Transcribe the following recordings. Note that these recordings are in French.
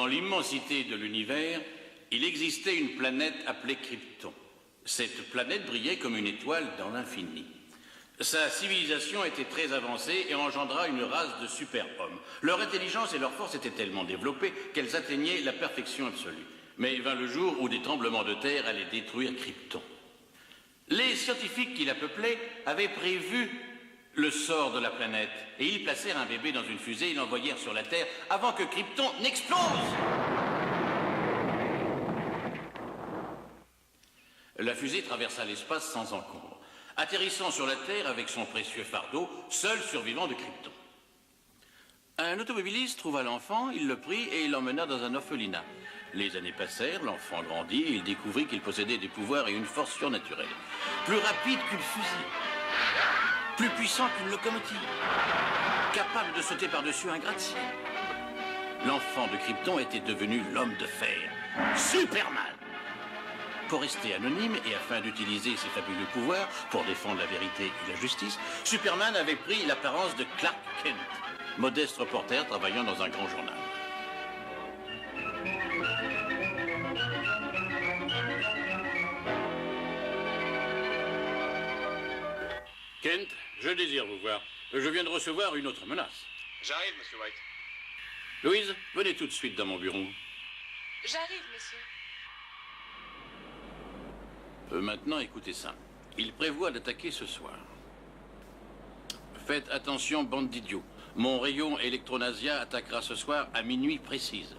Dans l'immensité de l'univers, il existait une planète appelée Krypton. Cette planète brillait comme une étoile dans l'infini. Sa civilisation était très avancée et engendra une race de super-hommes. Leur intelligence et leur force étaient tellement développées qu'elles atteignaient la perfection absolue. Mais vint le jour où des tremblements de terre allaient détruire Krypton. Les scientifiques qui la peuplaient avaient prévu le sort de la planète et ils placèrent un bébé dans une fusée et l'envoyèrent sur la Terre avant que Krypton n'explose. La fusée traversa l'espace sans encombre, atterrissant sur la Terre avec son précieux fardeau, seul survivant de Krypton. Un automobiliste trouva l'enfant, il le prit et l'emmena dans un orphelinat. Les années passèrent, l'enfant grandit et il découvrit qu'il possédait des pouvoirs et une force surnaturelle. Plus rapide qu'une fusée, plus puissant qu'une locomotive, capable de sauter par-dessus un gratte-ciel. L'enfant de Krypton était devenu l'homme de fer, Superman. Pour rester anonyme et afin d'utiliser ses fabuleux pouvoirs pour défendre la vérité et la justice, Superman avait pris l'apparence de Clark Kent, modeste reporter travaillant dans un grand journal. Kent, je désire vous voir. Je viens de recevoir une autre menace. J'arrive, monsieur White. Louise, venez tout de suite dans mon bureau. J'arrive, monsieur. Maintenant, écoutez ça. Il prévoit d'attaquer ce soir. Faites attention, bande d'idiots. Mon rayon électronasia attaquera ce soir à minuit précise.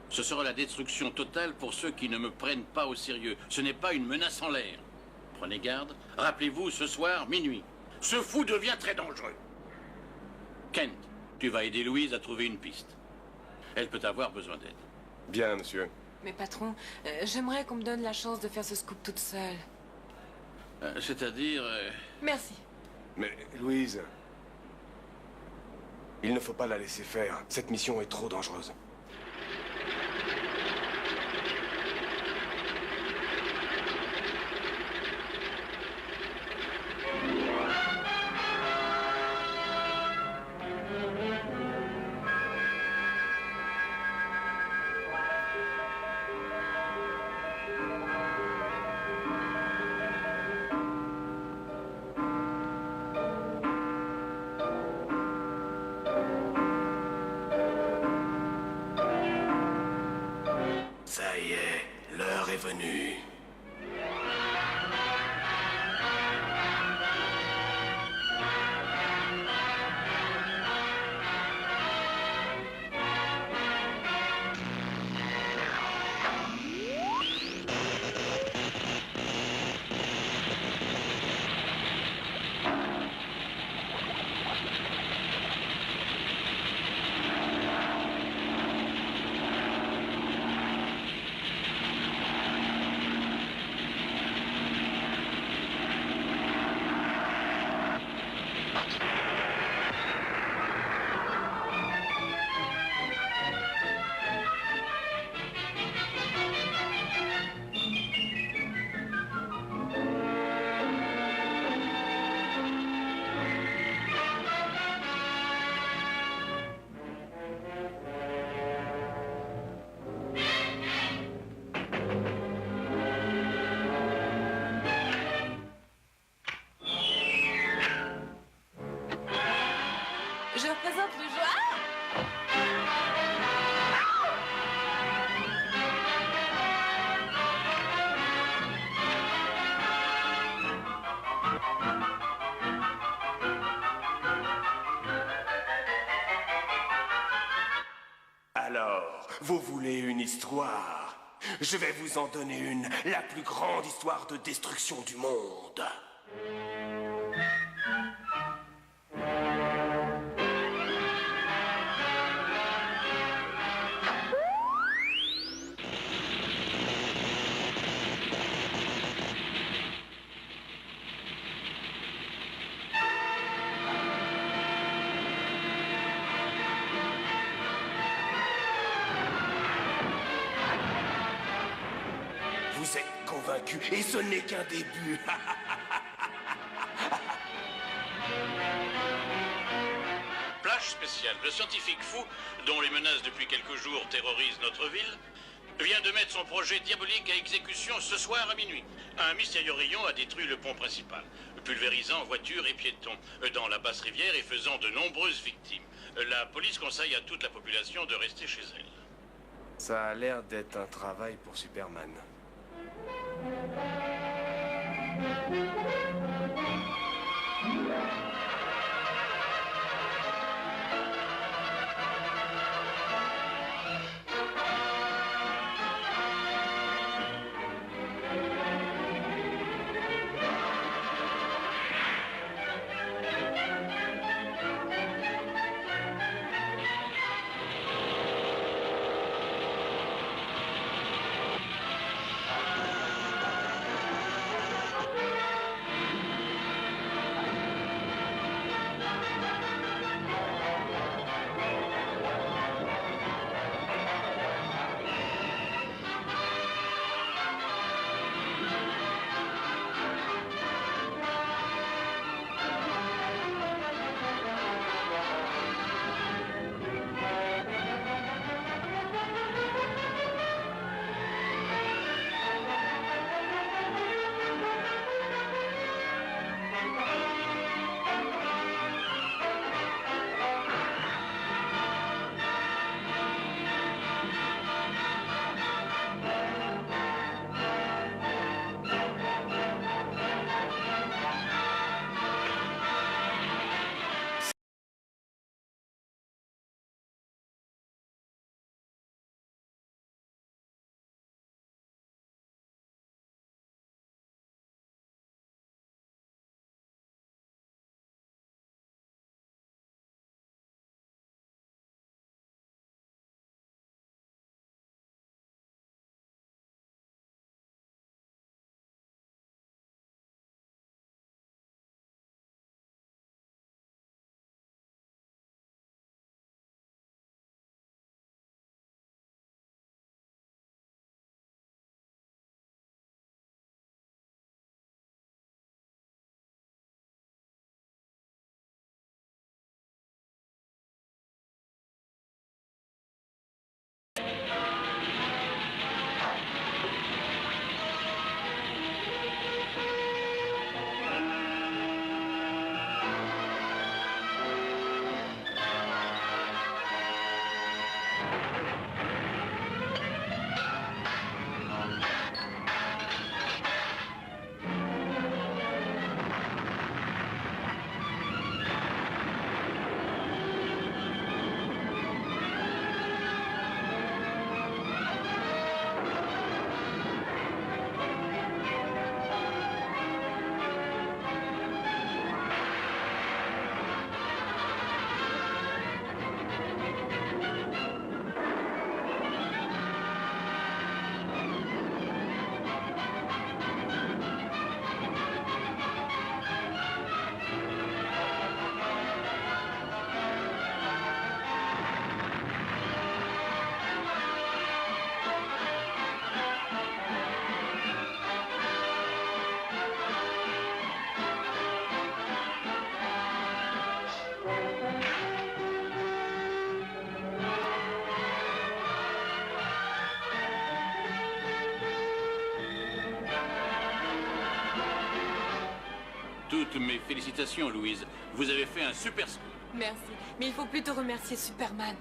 Ce sera la destruction totale pour ceux qui ne me prennent pas au sérieux. Ce n'est pas une menace en l'air. Prenez garde. Rappelez-vous, ce soir, minuit. Ce fou devient très dangereux. Kent, tu vas aider Louise à trouver une piste. Elle peut avoir besoin d'aide. Bien, monsieur. Mais patron, j'aimerais qu'on me donne la chance de faire ce scoop toute seule. C'est-à-dire... Merci. Mais, Louise... Il ne faut pas la laisser faire. Cette mission est trop dangereuse. Ça y est, l'heure est venue. Je représente le jeu. Ah! Alors, vous voulez une histoire? Je vais vous en donner une, la plus grande histoire de destruction du monde. Vous êtes convaincus, et ce n'est qu'un début. Flash recherche spéciale. Le scientifique fou, dont les menaces depuis quelques jours terrorisent notre ville, vient de mettre son projet diabolique à exécution ce soir à minuit. Un mystérieux rayon a détruit le pont principal, pulvérisant voitures et piétons dans la basse rivière et faisant de nombreuses victimes. La police conseille à toute la population de rester chez elle. Ça a l'air d'être un travail pour Superman. Toutes mes félicitations, Louise. Vous avez fait un super scoop. Merci, mais il faut plutôt remercier Superman.